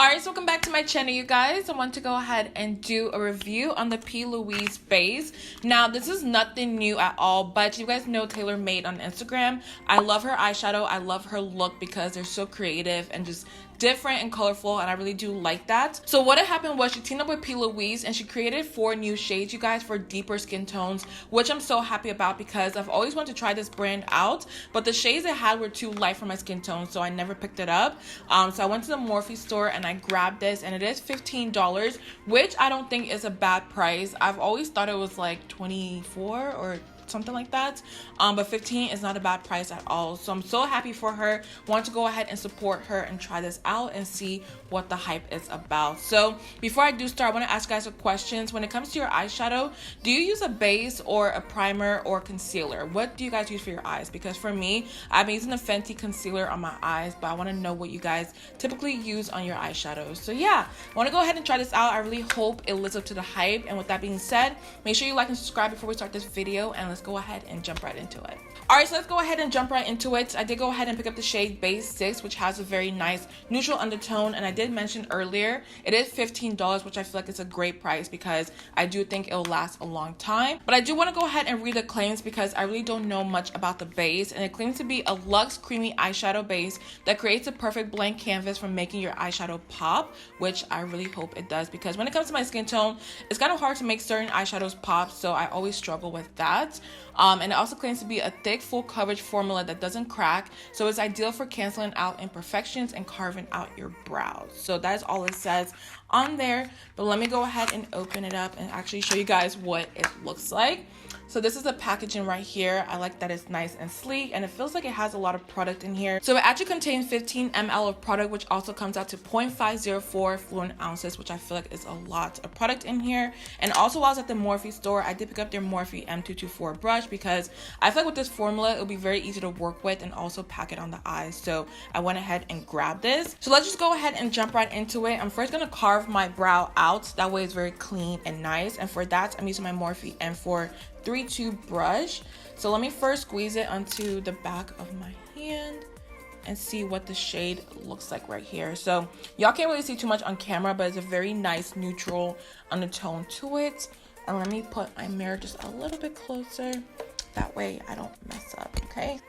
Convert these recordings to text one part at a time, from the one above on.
Alright, so welcome back to my channel, you guys. I want to go ahead and do a review on the P.Louise base. Now, this is nothing new at all, but you guys know Tailor Made on Instagram. I love her eyeshadow. I love her look because they're so creative and just different and colorful, and I really do like that. So what had happened was she teamed up with P.Louise and she created 4 new shades, you guys, for deeper skin tones, which I'm so happy about because I've always wanted to try this brand out, but the shades it had were too light for my skin tone, so I never picked it up. So I went to the Morphe store and I grabbed this, and it is $15, which I don't think is a bad price. I've always thought it was like 24 or something like that, but 15 is not a bad price at all. So I'm so happy for her. Want to go ahead and support her and try this out and see what the hype is about. So before I do start, I want to ask you guys some questions. When it comes to your eyeshadow, do you use a base or a primer or concealer? What do you guys use for your eyes? Because for me, I've been using the Fenty concealer on my eyes, but I want to know what you guys typically use on your eyeshadows. So yeah, I want to go ahead and try this out. I really hope it lives up to the hype. And with that being said, make sure you like and subscribe before we start this video, and let's go ahead and jump right into it. Alright, so let's go ahead and jump right into it. I did go ahead and pick up the shade Base 6, which has a very nice neutral undertone, and I did mention earlier it is $15, which I feel like it's a great price because I do think it'll last a long time. But I do want to go ahead and read the claims because I really don't know much about the base, and it claims to be a luxe creamy eyeshadow base that creates a perfect blank canvas for making your eyeshadow pop, which I really hope it does because when it comes to my skin tone, it's kind of hard to make certain eyeshadows pop, so I always struggle with that. And it also claims to be a thick, full coverage formula that doesn't crack, so it's ideal for canceling out imperfections and carving out your brows. So that is all it says on there, but let me go ahead and open it up and actually show you guys what it looks like. So this is the packaging right here. I like that it's nice and sleek, and it feels like it has a lot of product in here. So it actually contains 15 ml of product, which also comes out to 0.504 fluid ounces, which I feel like is a lot of product in here. And also while I was at the Morphe store, I did pick up their Morphe M224 brush because I feel like with this formula, it'll be very easy to work with and also pack it on the eyes. So I went ahead and grabbed this. So let's just go ahead and jump right into it. I'm first gonna carve my brow out. That way it's very clean and nice. And for that, I'm using my Morphe M432 brush. So let me first squeeze it onto the back of my hand and see what the shade looks like right here. So y'all can't really see too much on camera, but it's a very nice neutral undertone to it. And let me put my mirror just a little bit closer. That way I don't mess up, okay?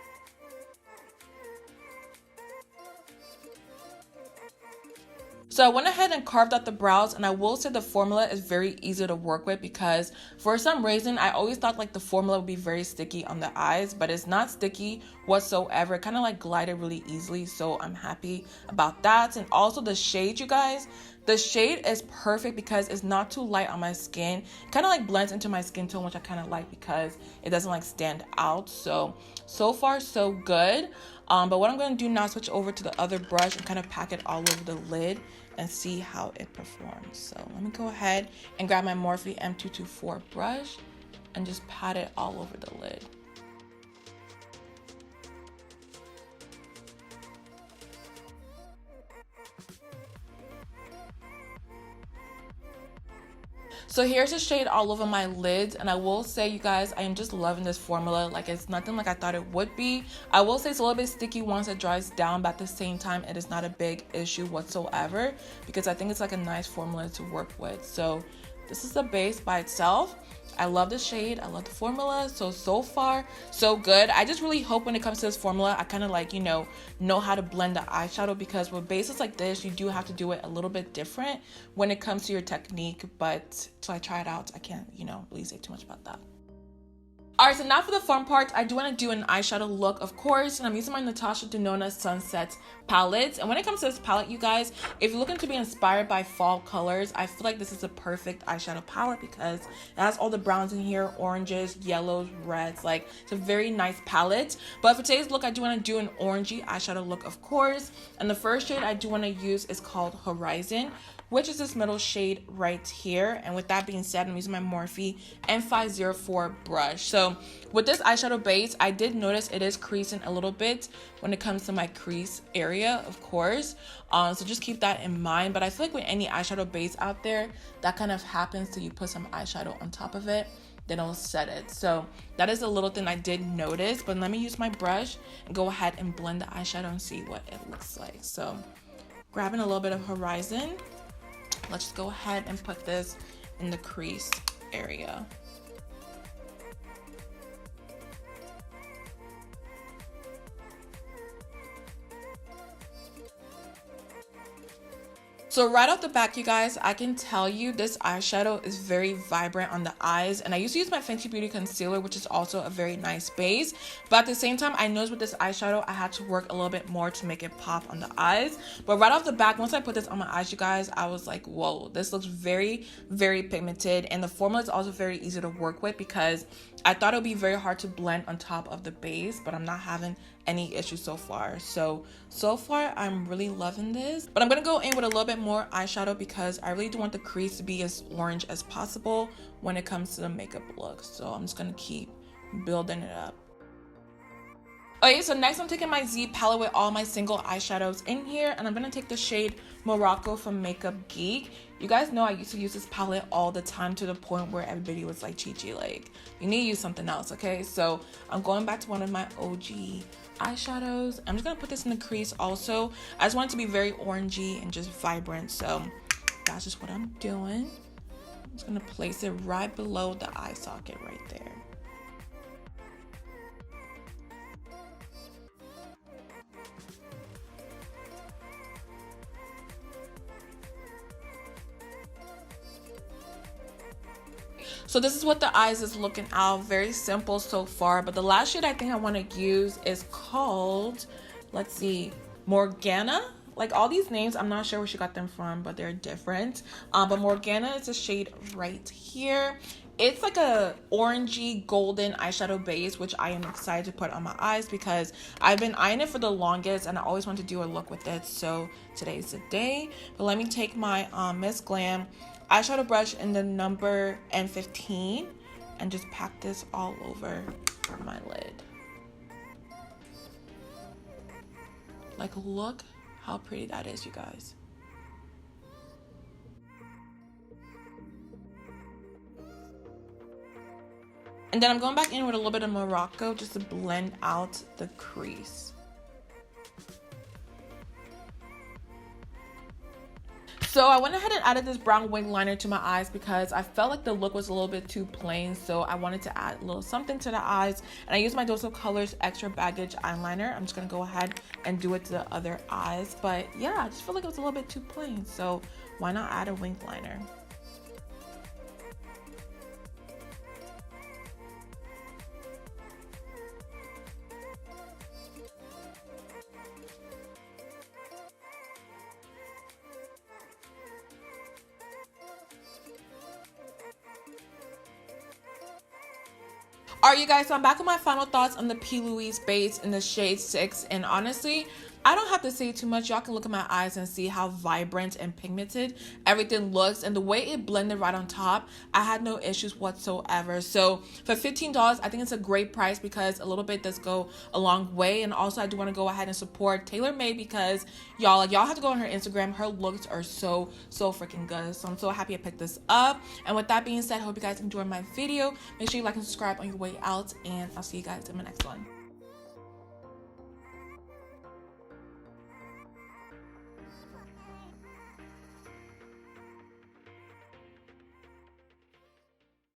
So I went ahead and carved out the brows, and I will say the formula is very easy to work with because for some reason I always thought like the formula would be very sticky on the eyes, but it's not sticky whatsoever. It kind of like glided really easily, so I'm happy about that. And also the shade, you guys, the shade is perfect because it's not too light on my skin. It kind of like blends into my skin tone, which I kind of like because it doesn't like stand out. So far so good. But what I'm going to do now is switch over to the other brush and kind of pack it all over the lid and see how it performs. So let me go ahead and grab my Morphe M224 brush and just pat it all over the lid. So here's the shade all over my lids, and I will say, you guys, I am just loving this formula. Like, it's nothing like I thought it would be. I will say it's a little bit sticky once it dries down, but at the same time, it is not a big issue whatsoever because I think it's like a nice formula to work with. So this is the base by itself. I love the shade. I love the formula. So far, so good. I just really hope when it comes to this formula, I kind of like, know how to blend the eyeshadow because with bases like this, you do have to do it a little bit different when it comes to your technique. But till I try it out, I can't, really say too much about that. Alright, so now for the fun part, I do want to do an eyeshadow look, of course, and I'm using my Natasha Denona Sunset palette. And when it comes to this palette, you guys, if you're looking to be inspired by fall colors, I feel like this is a perfect eyeshadow palette because it has all the browns in here, oranges, yellows, reds. Like, it's a very nice palette. But for today's look, I do want to do an orangey eyeshadow look, of course. And the first shade I do want to use is called Horizon, which is this middle shade right here. And with that being said, I'm using my Morphe M504 brush. So with this eyeshadow base, I did notice it is creasing a little bit when it comes to my crease area, of course. So just keep that in mind. But I feel like with any eyeshadow base out there, that kind of happens till you put some eyeshadow on top of it, then it'll set it. So that is a little thing I did notice. But let me use my brush and go ahead and blend the eyeshadow and see what it looks like. So grabbing a little bit of Horizon. Let's just go ahead and put this in the crease area. So right off the back, you guys, I can tell you this eyeshadow is very vibrant on the eyes, and I used to use my Fenty Beauty concealer, which is also a very nice base, but at the same time, I noticed with this eyeshadow I had to work a little bit more to make it pop on the eyes. But right off the back, once I put this on my eyes, you guys, I was like, whoa, this looks very, very pigmented, and the formula is also very easy to work with because I thought it would be very hard to blend on top of the base, but I'm not having any issues so far. So far I'm really loving this, but I'm gonna go in with a little bit more eyeshadow because I really do want the crease to be as orange as possible when it comes to the makeup look. So I'm just gonna keep building it up. Okay, so next I'm taking my Z palette with all my single eyeshadows in here, and I'm gonna take the shade Morocco from Makeup Geek. You guys know I used to use this palette all the time to the point where everybody was like, Chi, like, you need to use something else, okay? So I'm going back to one of my OG eyeshadows. I'm just gonna put this in the crease also. I just want it to be very orangey and just vibrant, so that's just what I'm doing. I'm just gonna place it right below the eye socket right there. So this is what the eyes is looking out. Very simple so far, but the last shade I think I want to use is called, let's see, Morgana. Like all these names, I'm not sure where she got them from, but they're different. But Morgana is a shade right here. It's like a orangey golden eyeshadow base, which I am excited to put on my eyes because I've been eyeing it for the longest and I always want to do a look with it. So today's the day. But let me take my Miss Glam eyeshadow brush in the number N15 and just pack this all over my lid. Like, look how pretty that is, you guys. And then I'm going back in with a little bit of Morocco just to blend out the crease. So I went ahead and added this brown wing liner to my eyes because I felt like the look was a little bit too plain. So I wanted to add a little something to the eyes. And I used my Dose of Colors Extra Baggage eyeliner. I'm just going to go ahead and do it to the other eyes. But yeah, I just feel like it was a little bit too plain. So why not add a wing liner? Alright, you guys, so I'm back with my final thoughts on the P.Louise base in the shade 6, and honestly, I don't have to say too much. Y'all can look at my eyes and see how vibrant and pigmented everything looks, and the way it blended right on top, I had no issues whatsoever. So for $15, I think it's a great price because a little bit does go a long way. And also I do want to go ahead and support Tailor Made because y'all have to go on her Instagram. Her looks are so freaking good. So I'm so happy I picked this up. And with that being said, I hope you guys enjoyed my video. Make sure you like and subscribe on your way out, and I'll see you guys in my next one.